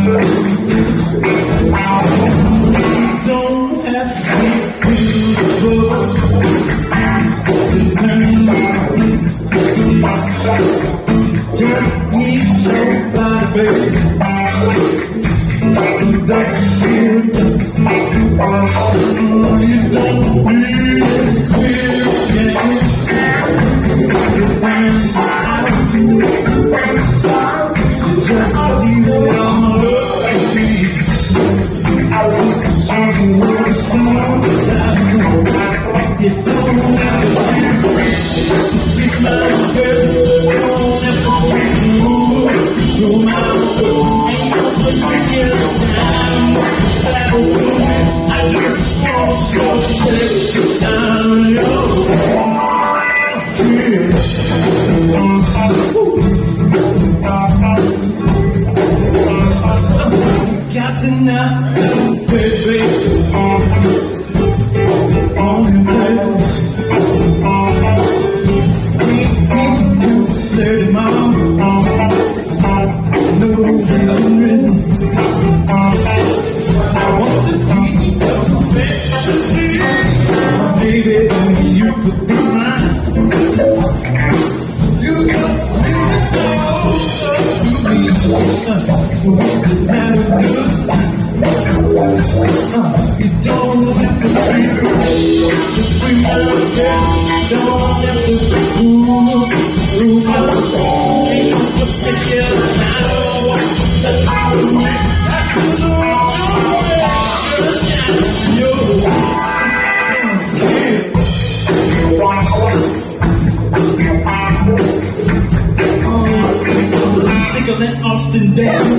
Don't have to be beautiful to turn on. Just need somebody, baby, who doesn't feel you don't need experience to turn out. You just need all of me. I want to show you what it's all about. You don't have to be my girl. You don't have to be rude. No matter what particular sound that will do it. I just want to show you time. Got to know, baby, all in place. We do dirty mom. No real reason. I want to be your fantasy, baby. You could be mine. You got me close to me. We could have a good time. You don't have to be rich to bring her down. Don't have to be rude. Ain't no particular sound that I would make. I just want you to think of that Austin dance.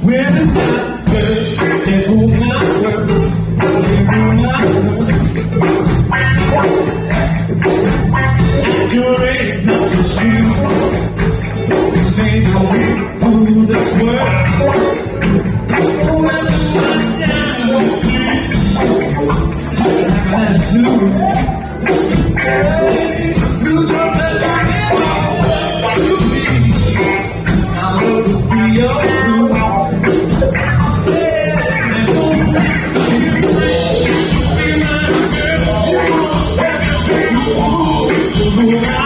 We're the doctors, they will not work, they will not work. Your age, not your shoes, maybe we do this work. No matter what's down the street, have an attitude. You just let me know to me. I'll love to be your fool. Yeah.